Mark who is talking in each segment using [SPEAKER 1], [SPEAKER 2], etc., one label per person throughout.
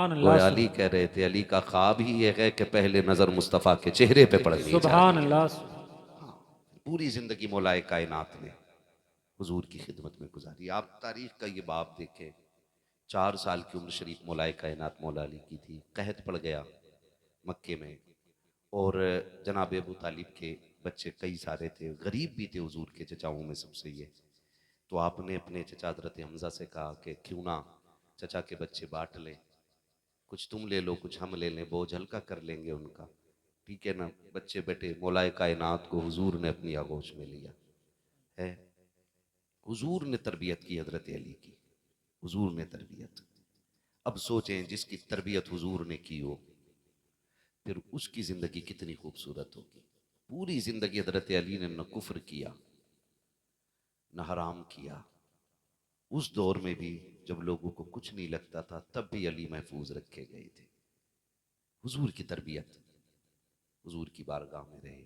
[SPEAKER 1] सुभान
[SPEAKER 2] गोया
[SPEAKER 1] अल्लाह,
[SPEAKER 2] अली कह रहे थे अली का ख्वाब ही ये है कि पहले नजर मुस्तफ़ा के चेहरे पे पड़नी
[SPEAKER 1] सुभान
[SPEAKER 2] चाहिए।
[SPEAKER 1] अल्लाह।
[SPEAKER 2] हाँ, पूरी जिंदगी मौलाए कायनात ने हुजूर की खिदमत में गुजारी। आप तारीख का ये बाब देखें, 4 साल की उम्र शरीफ मौलाए कायनात मौला अली की थी, कहत पड़ गया मक्के में। और जनाब अबू तालिब के बच्चे कई सारे थे, गरीब भी थे हुजूर के चचाओं में सबसे ये। तो आपने अपने चचा हज़रत हमज़ा से कहा कि क्यों ना चचा के बच्चे बांट लें, कुछ तुम ले लो कुछ हम ले लें, बोझ हल्का कर लेंगे उनका। ठीक है ना। बच्चे बेटे मौलाए कायनात को हुजूर ने अपनी आगोश में लिया है। हुजूर ने तरबियत की हज़रत अली की, हुजूर ने तरबियत। अब सोचें जिसकी तरबियत हुजूर ने की हो, फिर उसकी ज़िंदगी कितनी खूबसूरत होगी। पूरी ज़िंदगी हज़रत अली ने न कुफ्र किया न हराम किया। उस दौर में भी जब लोगों को कुछ नहीं लगता था, तब भी अली महफूज रखे गए थे। हुजूर की तरबियत हुजूर की बारगाह में रहे।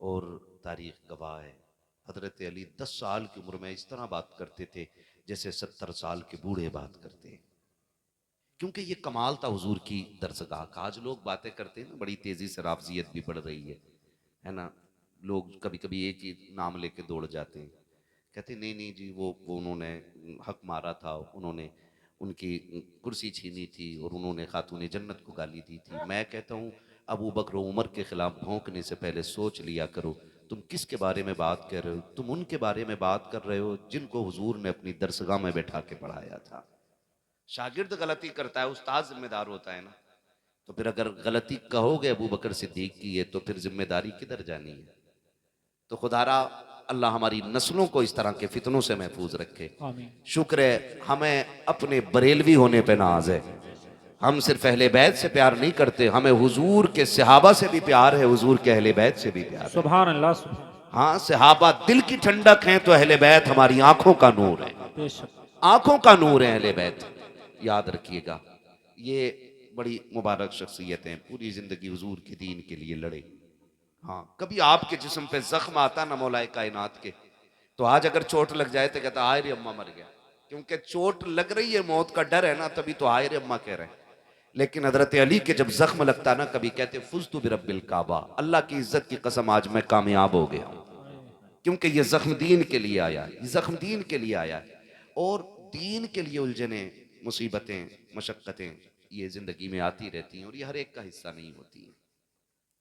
[SPEAKER 2] और तारीख गवाह है, हजरत अली 10 साल की उम्र में इस तरह बात करते थे जैसे 70 साल के बूढ़े बात करते हैं। क्योंकि ये कमाल था हुजूर की दरसगाह का। आज लोग बातें करते हैं ना, बड़ी तेजी से राफजियत भी बढ़ रही है ना। लोग कभी कभी एक ही नाम लेके दौड़ जाते हैं, कहते नहीं नहीं जी वो उन्होंने हक मारा था, उन्होंने उनकी कुर्सी छीनी थी और उन्होंने खातून जन्नत को गाली दी थी। मैं कहता हूँ अबू बकर उमर के खिलाफ भौंकने से पहले सोच लिया करो तुम किसके बारे में बात कर रहे हो। तुम उनके बारे में बात कर रहे हो जिनको हुजूर ने अपनी दरसगाह में बैठा के पढ़ाया था। शागिर्द गलती करता है, उस्ताद जिम्मेदार होता है ना। तो फिर अगर गलती कहोगे अबू बकर सिद्दीक की है, तो फिर जिम्मेदारी किधर जानी है। तो खुदारा अल्लाह हमारी नस्लों को इस तरह के फितनों से महफूज रखे।
[SPEAKER 1] आमीन।
[SPEAKER 2] शुक्र है हमें अपने बरेलवी होने पे नाज है। हम सिर्फ अहले बैत से प्यार नहीं करते, हमें हुजूर के सहाबा से भी प्यार है, हुजूर के अहले बैत से भी प्यार है।
[SPEAKER 1] सुभान अल्लाह, सुभान।
[SPEAKER 2] हाँ, सहाबा दिल की ठंडक हैं तो अहले बैत हमारी आंखों का नूर है।
[SPEAKER 1] बेशक।
[SPEAKER 2] आंखों का नूर है अहले बैत, याद रखिएगा। ये बड़ी मुबारक शख्सियतें पूरी जिंदगी हुजूर के दीन के लिए लड़े। हाँ, कभी आपके जिस्म पे जख्म आता ना मौलाए कायनात के, तो आज अगर चोट लग जाए तो कहता हाय रे अम्मा मर गया। क्योंकि चोट लग रही है, मौत का डर है ना, तभी तो हाय रे अम्मा कह रहे हैं। लेकिन हजरत अली के जब जख्म लगता ना, कभी कहते फुज़्तु बिरब्बिल काबा, अल्लाह की इज्जत की कसम आज मैं कामयाब हो गया हूं। क्योंकि ये जख्म दीन के लिए आया है, ये जख्म दीन के लिए आया है। और दीन के लिए उलझने, मुसीबतें, मशक्क़तें ये जिंदगी में आती रहती हैं और ये हर एक का हिस्सा नहीं होती है।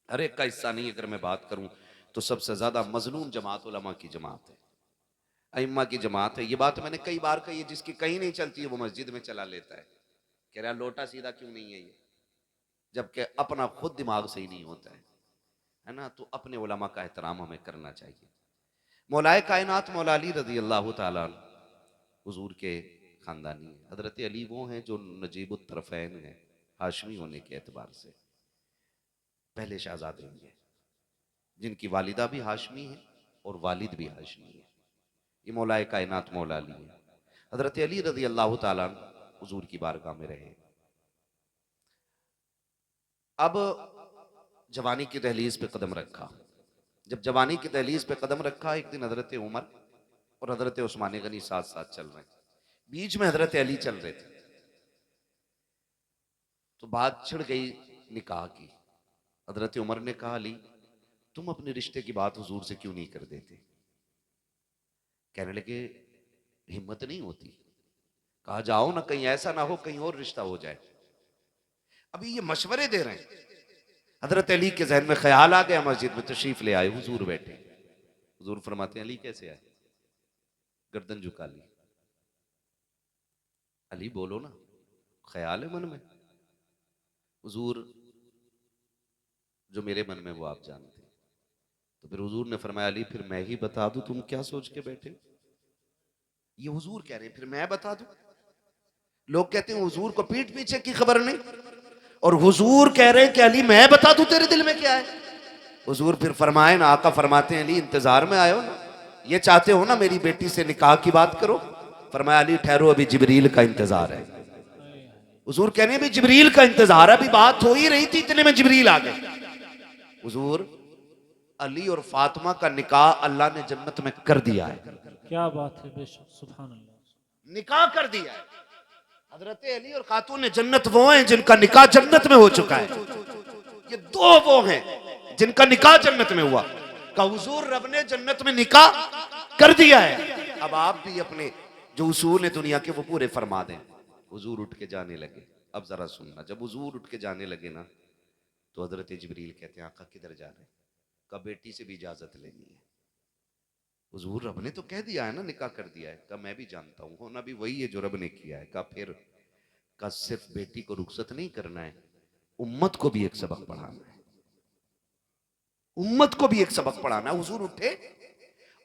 [SPEAKER 2] हर एक का हिस्सा नहीं। अगर मैं बात करूं तो सबसे ज्यादा मजलूम जमात उलमा की जमात है, अइम्मा की जमात है। ये बात मैंने कई बार कही है, जिसकी कहीं नहीं चलती है वो मस्जिद में चला लेता है, कह रहा लोटा सीधा क्यों नहीं है ये, जबकि अपना खुद दिमाग सही नहीं होता है ना। तो अपने उलमा का एहतराम हमें करना चाहिए। मौलाए कायनात मौला अली रजी अल्लाह तआला हुजूर के खानदानी है। हजरत अली वो हैं जो नजीबुत तरफ़ैन है, हाशमी होने के एतबार से पहले शहजादे हैं, जिनकी वालिदा भी हाशमी है और वालिद भी हाशमी है। ये मौलाए कायनात मौला अली है। हजरत अली रजी अल्लाह तआला हुजूर की बारगाह में रहे। अब जवानी की दहलीज पे कदम रखा। जब जवानी की दहलीज पे कदम रखा, एक दिन हजरत उमर और हजरत उस्मान गनी साथ साथ चल रहे, बीच में हजरत अली चल रहे थे। तो बात छिड़ गई निकाह की। हजरत उमर ने कहा अली तुम अपने रिश्ते की बात हुजूर से क्यों नहीं कर देते। कहने लगे हिम्मत नहीं होती। कहा जाओ ना, कहीं ऐसा ना हो कहीं और रिश्ता हो जाए। अभी ये मशवरे दे रहे हैं। हजरत अली के जहन में ख्याल आ गया, मस्जिद में तशरीफ ले आए, हुजूर बैठे। हुजूर फरमाते हैं अली कैसे आए, गर्दन झुका ली। अली बोलो ना, ख्याल है मन में। हुजूर जो मेरे मन में वो आप जानते हैं। तो फिर हुजूर ने फरमाया अली फिर मैं ही बता दूं तुम क्या सोच के बैठे हो। ये हुजूर कह रहे हैं फिर मैं बता दूं। लोग कहते हैं हुजूर को पीठ पीछे की खबर नहीं, और हुजूर कह रहे हैं कि अली मैं बता दूं तेरे दिल में क्या है। हुजूर फिर फरमाए ना, आका फरमाते हैं अली इंतजार में आए हो ना, ये चाहते हो ना मेरी बेटी से निकाह की बात करो। फरमाया अली ठहरो अभी जिब्रील का इंतजार है। हुजूर कहने भी जिब्रील का इंतजार है, अभी बात हो ही रही थी इतने में जिब्रील आ गए। हुजूर अली और फातिमा का निकाह अल्लाह ने जन्नत में कर दिया है,
[SPEAKER 1] क्या बात है, बेशक। सुभान अल्लाह।
[SPEAKER 2] निकाह कर दिया है। हजरत अली और खातून जन्नत वो हैं जिनका निकाह जन्नत में हो चुका है। ये दो वो हैं जिनका निकाह जन्नत में हुआ। का हुजूर रब ने जन्नत में निकाह कर दिया है। अब आप भी अपने जो उसूल है दुनिया के वो पूरे फरमा दें। हुजूर उठ के जाने लगे। अब जरा सुनना, जब हुजूर उठ के जाने लगे ना तो हजरत जिब्रील कहते हैं आका किधर जा रहे हैं? का बेटी से भी इजाजत लेनी है। हुजूर रब ने तो कह दिया है ना, निकाह कर दिया है। का मैं भी जानता हूं, होना भी वही है जो रब ने किया है। का फिर का सिर्फ बेटी को रुखसत नहीं करना है, उम्मत को भी एक सबक पढ़ाना है। उम्मत को भी एक सबक पढ़ाना है। हुजूर उठे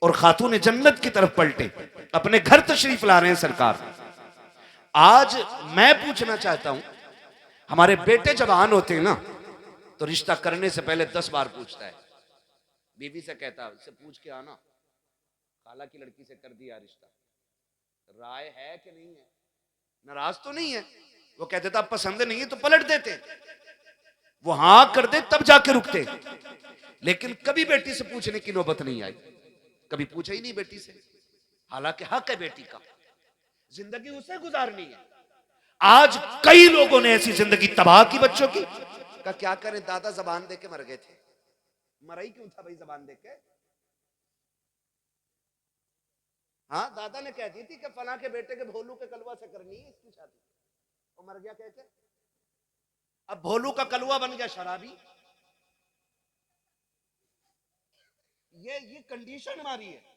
[SPEAKER 2] और खातून जन्नत की तरफ पलटे, अपने घर तशरीफ ला रहे हैं सरकार। आज मैं पूछना चाहता हूं, हमारे बेटे जवान होते हैं ना तो रिश्ता करने से पहले 10 बार पूछता है। बीवी से कहता है इससे पूछ के आना, खाला की लड़की से कर दिया रिश्ता, राय है कि नहीं है, नाराज तो नहीं है। वो कहते था पसंद नहीं है तो पलट देते, वो हाँ कर दे तब जाके रुकते। लेकिन कभी बेटी से पूछने की नौबत नहीं आई, कभी पूछा ही नहीं बेटी से। हालांकि हक है बेटी का, जिंदगी उसे गुजारनी है। आज कई लोगों ने ऐसी जिंदगी तबाह की बच्चों की। का क्या करें, दादा जबान दे के मर गए थे। मरा ही क्यों था भाई जबान दे के? हाँ, दादा ने कह दी थी कि फला के बेटे के भोलू के कलवा से करनी है इसकी शादी, वो मर गया कह के। अब भोलू का कलवा बन गया शराबी। ये कंडीशन हमारी है।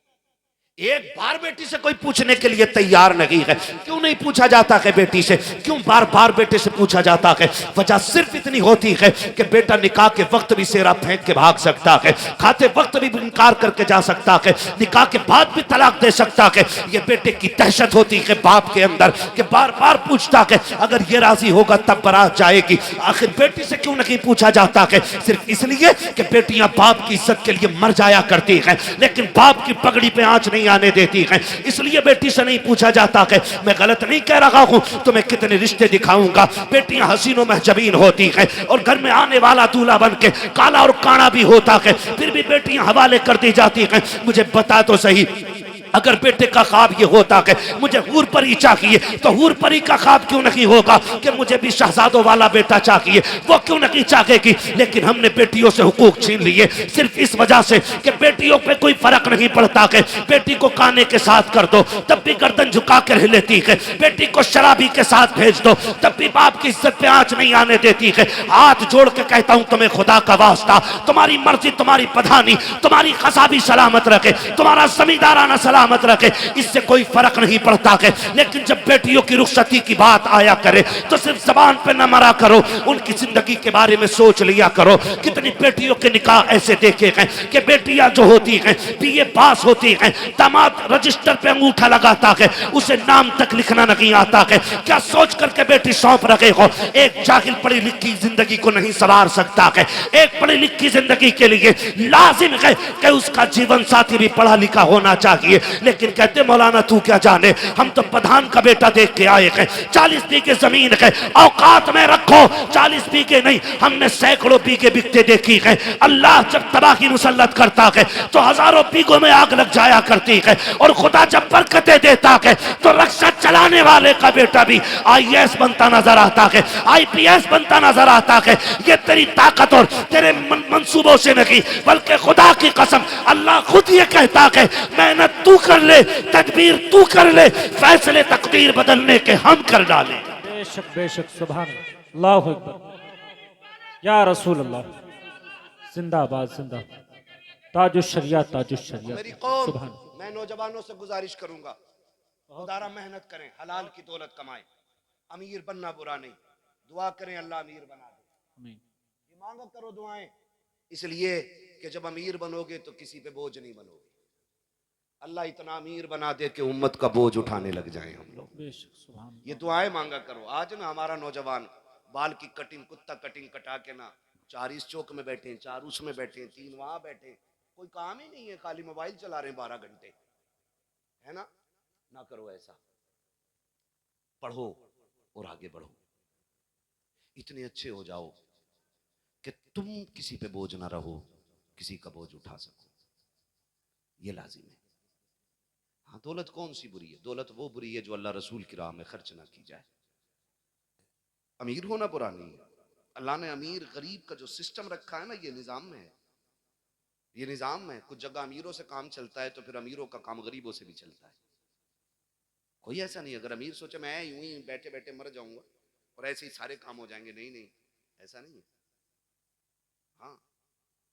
[SPEAKER 2] एक बार बेटी से कोई पूछने के लिए तैयार नहीं है। क्यों नहीं पूछा जाता है बेटी से? क्यों बार बार बेटे से पूछा जाता है? वजह सिर्फ इतनी होती है कि बेटा निकाह के वक्त भी सेरा फेंक के भाग सकता है, खाते वक्त भी इनकार करके जा सकता है, निकाह के बाद भी तलाक दे सकता है। ये बेटे की दहशत होती है बाप के अंदर कि बार बार पूछता है, अगर ये राजी होगा तब बारात जाएगी। आखिर बेटी से क्यों नहीं पूछा जाता है? सिर्फ इसलिए कि बेटियां बाप की इज्जत के लिए मर जाया करती हैं, लेकिन बाप की पगड़ी पे आंच नहीं आने देती है, इसलिए बेटी से नहीं पूछा जाता है। मैं गलत नहीं कह रहा हूं, तो मैं कितने रिश्ते दिखाऊंगा। बेटियां हसीनों महजबीन होती हैं और घर में आने वाला दूल्हा बन के काला और काना भी होता है, फिर भी बेटियां हवाले कर दी जाती हैं। मुझे बता तो सही, अगर बेटे का ख्वाब ये होता है मुझे हूर परी चाहिए, तो हूर परी का ख्वाब क्यों नहीं होगा कि मुझे भी शहजादों वाला बेटा चाहिए? वो क्यों नहीं चाहेगी? लेकिन हमने बेटियों से हुकूक छीन लिए सिर्फ इस वजह से कि बेटियों पे कोई फर्क नहीं पड़ता है। बेटी को काने के साथ कर दो तब भी गर्दन झुका कर रह लेती है, बेटी को शराबी के साथ भेज दो तब भी बाप की इज्जत पे आंच नहीं आने देती है। हाथ जोड़ के कहता हूं तुम्हें खुदा का वास्ता, तुम्हारी मर्जी, तुम्हारी पधानी, तुम्हारी खसा भी सलामत रखे, तुम्हारा जमींदाराना सलामत रखे, इससे कोई फर्क नहीं पड़ता है। लेकिन जब बेटियों की रुखसती की बात आया करे तो सिर्फ जबान पे न मरा करो, उनकी जिंदगी के बारे में सोच लिया करो। कितनी बेटियों के निकाह ऐसे देखे हैं कि बेटियां जो होती हैं बीए पास होती हैं, दामाद रजिस्टर पे अंगूठा लगाता है, उसे नाम तक लिखना नहीं आता है। क्या सोच करके बेटी सौंप रखे हो? एक जाहिल पढ़ी लिखी जिंदगी को नहीं संवार सकता है। एक पढ़ी लिखी जिंदगी के लिए लाजिम है कि उसका जीवन साथी भी पढ़ा लिखा होना चाहिए। लेकिन कहते मौलाना तू क्या जाने, हम तो प्रधान का बेटा देख के आए हैं, 40 बीघे जमीन है, औकात में रखो। 40 बीघे नहीं, हमने सैकड़ों बीघे बिकते देखी है। अल्लाह जब तबाही मुसल्लत करता है तो हजारों बीघों में आग लग जाया करती है, और खुदा जब बरकतें देता है तो रक्षा चलाने वाले का बेटा भी IAS बनता नजर आता है, IPS बनता नजर आता है। ये तेरी ताकत और तेरे मंसूबों से नहीं, बल्कि खुदा की कसम अल्लाह खुद ये कहता है मेहनत तू कर ले, तदबीर तू कर ले, फैसले तकदीर बदलने के हम कर डाले।
[SPEAKER 1] बेशक बेशक, सुभान अल्लाह अकबर, या रसूल अल्लाह, जिंदाबाद जिंदाबाद, ताजुश शरियत ताजुश शरियत।
[SPEAKER 2] मेरी कौम,
[SPEAKER 1] सुभान।
[SPEAKER 2] मैं नौजवानों से गुजारिश करूंगा खुदारा मेहनत करें, हलाल की दौलत कमाएं। अमीर बनना बुरा नहीं, दुआ करें अल्लाह अमीर बना दे।
[SPEAKER 1] आमीन।
[SPEAKER 2] ये मांगा करो दुआएं, इसलिए कि जब अमीर बनोगे तो किसी पे बोझ नहीं बनोगे। अल्लाह इतना अमीर बना दे कि उम्मत का बोझ उठाने लग जाए हम लोग।
[SPEAKER 1] बेशक सुभान।
[SPEAKER 2] ये दुआएं मांगा करो। आज ना हमारा नौजवान बाल की कटिंग, कुत्ता कटिंग कटा के ना 4 इस चौक में बैठे हैं, 4 उसमें बैठे हैं, 3 वहां बैठे, कोई काम ही नहीं है, खाली मोबाइल चला रहे हैं 12 घंटे, है ना? ना करो ऐसा, पढ़ो और आगे बढ़ो। इतने अच्छे हो जाओ कि तुम किसी पे बोझ ना रहो, किसी का बोझ उठा सको। ये लाजिम है। हाँ, दौलत कौन सी बुरी है? दौलत वो बुरी है जो अल्लाह रसूल की राह में खर्च ना की जाए। अमीर होना बुरा नहीं है। अल्लाह ने अमीर गरीब का जो सिस्टम रखा है ना, ये निज़ाम में है, ये निज़ाम में। कुछ जगह अमीरों से काम चलता है तो फिर अमीरों का काम गरीबों से भी चलता है। कोई ऐसा नहीं अगर अमीर सोचे मैं यूं ही बैठे बैठे मर जाऊंगा और ऐसे ही सारे काम हो जाएंगे, नहीं नहीं, ऐसा नहीं है। हाँ,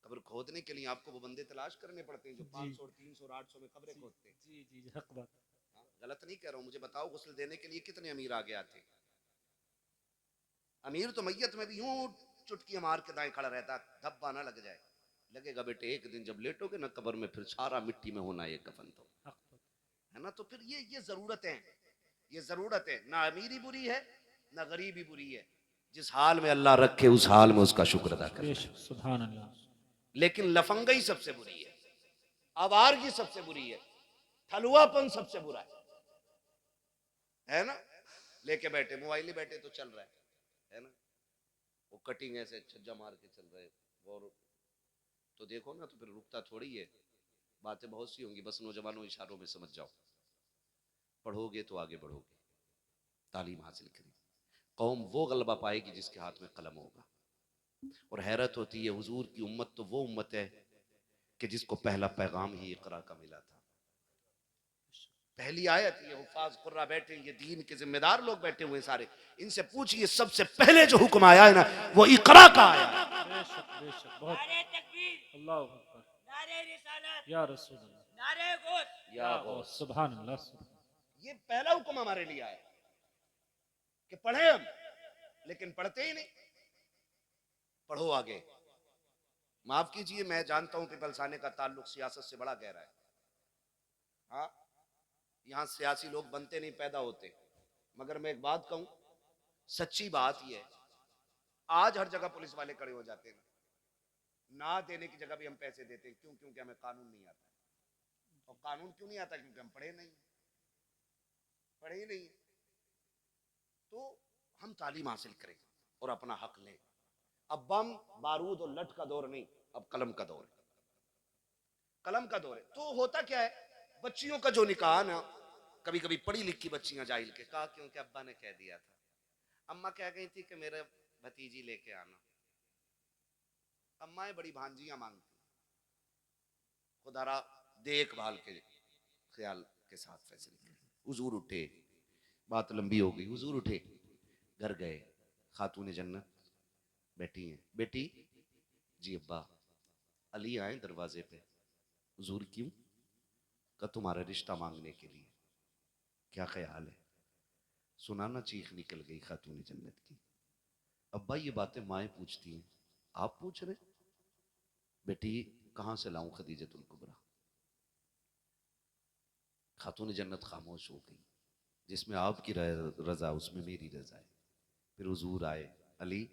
[SPEAKER 2] कब्र खोदने के लिए आपको वो बंदे तलाश करने पड़ते हैं जो
[SPEAKER 1] जी
[SPEAKER 2] 500 300 800 में कब्रें खोदते हैं।
[SPEAKER 1] जी जी हक बात।
[SPEAKER 2] हाँ, गलत नहीं कह रहा हूँ। मुझे बताओ गुस्ल देने के लिए कितने अमीर आगे आते हैं? अमीर तो मैयत में भी यूं चुटकी मार के दाएं खड़ा रहता, धब्बा ना लग जाए। लगेगा बेटे एक दिन जब लेटोगे ना कब्र में, फिर सारा मिट्टी में होना ये कफन तो,
[SPEAKER 1] हक बात।
[SPEAKER 2] है ना। तो फिर ये जरूरत है, ये जरूरत है। ना अमीरी बुरी है ना गरीबी बुरी है, जिस हाल में अल्लाह रखे उस हाल में उसका शुक्र अदा करना है।
[SPEAKER 1] बेशक सुभान अल्लाह।
[SPEAKER 2] लेकिन लफंगई सबसे बुरी है, आवारगी सबसे बुरी है, थलुआपन सबसे बुरा है ना। लेके बैठे मोबाइल ही बैठे तो चल रहा है ना। वो कटिंग ऐसे छज्जा मार के चल रहे, और तो देखो ना, तो फिर रुकता थोड़ी है। बातें बहुत सी होंगी, बस नौजवानों इशारों में समझ जाओ। पढ़ोगे तो आगे बढ़ोगे, तालीम हासिल करेगी, कौम वो गलबा पाएगी जिसके हाथ में कलम होगा। और हैरत होती है, हुजूर की उम्मत तो वो उम्मत है कि जिसको पहला पैगाम ही इकरा का मिला था। पहली आयत, ये हुफाज कुर्रा बैठे, ये दीन के जिम्मेदार लोग बैठे हुए सारे, इनसे पूछिए सबसे पहले जो हुक्म आया है ना, वो इकरा का आया है।
[SPEAKER 1] बेशक बेशक बहुत।
[SPEAKER 3] नारे तकबीर,
[SPEAKER 1] अल्लाह अकबर।
[SPEAKER 3] नारे रिसालत,
[SPEAKER 1] या रसूल अल्लाह।
[SPEAKER 3] नारे गोश।
[SPEAKER 2] या
[SPEAKER 1] या
[SPEAKER 2] गौस।
[SPEAKER 1] सुभान अल्लाह सुभान।
[SPEAKER 2] ये पहला हुक्म हमारे लिए आया कि पढ़े हम, लेकिन पढ़ते ही नहीं। पढ़ो आगे। माफ कीजिए, मैं जानता हूं कि पलसाने का ताल्लुक सियासत से बड़ा गहरा है। हाँ, यहाँ सियासी लोग बनते नहीं, पैदा होते। मगर मैं एक बात कहूं, सच्ची बात यह है, आज हर जगह पुलिस वाले खड़े हो जाते हैं ना देने की जगह भी हम पैसे देते हैं। क्यों? क्योंकि हमें कानून नहीं आता। और कानून क्यों नहीं आता? क्योंकि हम पढ़े नहीं, पढ़े ही नहीं। तो हम तालीम हासिल करें और अपना हक लें। अब बम बारूद और लठ का दौर नहीं, अब कलम का दौर है, कलम का दौर है। तो होता क्या है, बच्चियों का जो निकाह ना, कभी कभी पढ़ी लिखी बच्चियां जाहिल के कहा, क्योंकि अब्बा ने कह दिया था, अम्मा कह गई थी कि मेरे भतीजी लेके आना। अम्माएं बड़ी भांजियां मांगती, खुदारा देखभाल के ख्याल के साथ फैसले किए। हुजूर उठे, बात लंबी हो गई, हुजूर उठे, घर गए, खातून जन्नत बैठी हैं। बेटी, जी अब्बा। अली आए दरवाजे पे। हुजूर क्यों? का तुम्हारा रिश्ता मांगने के लिए। क्या ख्याल है? सुना ना, चीख निकल गई खातून जन्नत की। अब्बा ये बातें माएँ पूछती हैं, आप पूछ रहे? बेटी कहां से लाऊं खदीजतुल कुबरा। खातून जन्नत खामोश हो गई। जिसमें आपकी रजा उसमें मेरी रजा है। फिर हुजूर आए, अली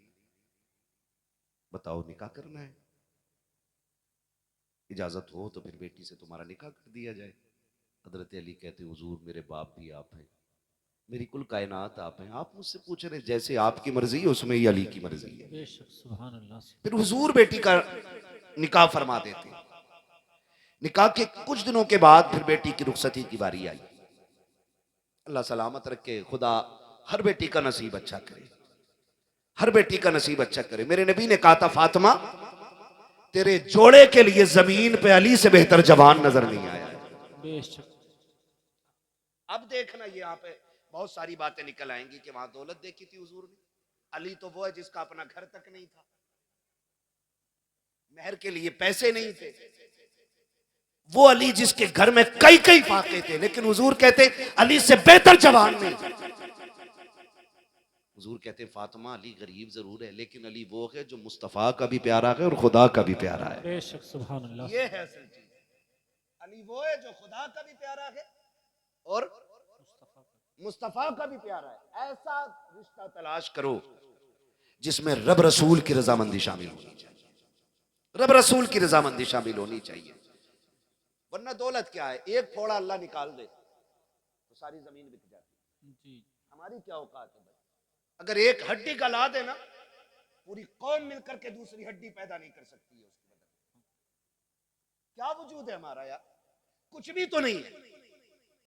[SPEAKER 2] बताओ निकाह करना है? इजाजत हो तो फिर बेटी से तुम्हारा निकाह कर दिया जाए। हजरत अली कहते, हुजूर मेरे बाप भी आप हैं, मेरी कुल कायनात आप हैं, आप मुझसे पूछ रहे, जैसे आपकी मर्जी है उसमें ही अली की मर्जी है।
[SPEAKER 1] बेशक सुभान अल्लाह।
[SPEAKER 2] फिर हुजूर बेटी का निकाह फरमा देते। निकाह के कुछ दिनों के बाद फिर बेटी की रुखसती की बारी आई। अल्लाह सलामत रखे, खुदा हर बेटी का नसीब अच्छा करे, हर बेटी का नसीब अच्छा करे। मेरे नबी ने कहा था, फातिमा तेरे जोड़े के लिए जमीन पे अली से बेहतर जवान नजर नहीं आया है।
[SPEAKER 1] बेशक।
[SPEAKER 2] अब देखना, ये यहाँ पे बहुत सारी बातें निकल आएंगी कि वहां दौलत देखी थी हुजूर ने। अली तो वो है जिसका अपना घर तक नहीं था, मेहर के लिए पैसे नहीं थे। वो अली जिसके घर में कई कई फाके थे, लेकिन हुजूर कहते अली से बेहतर जवान नहीं। हुजूर कहते फातिमा अली गरीब जरूर है, लेकिन अली वो है जो मुस्तफा का भी प्यारा है और खुदा का भी प्यारा है।
[SPEAKER 1] बेशक सुभान अल्लाह।
[SPEAKER 2] ये है असल चीज। अली वो है जो खुदा का भी प्यारा है और मुस्तफा का भी प्यारा है। ऐसा रिश्ता तलाश करो जिसमें रब रसूल की रजामंदी शामिल होनी चाहिए, रब रसूल की रजामंदी शामिल होनी चाहिए। वरना दौलत क्या है, एक फोड़ा अल्लाह निकाल दे तो सारी जमीन बिक जाती।
[SPEAKER 1] जी
[SPEAKER 2] हमारी क्या औकात है भाई? अगर एक हड्डी का ला देना, पूरी कौम मिलकर के दूसरी हड्डी पैदा नहीं कर सकती है उसके बदले। क्या वजूद है हमारा यार? कुछ भी तो नहीं है।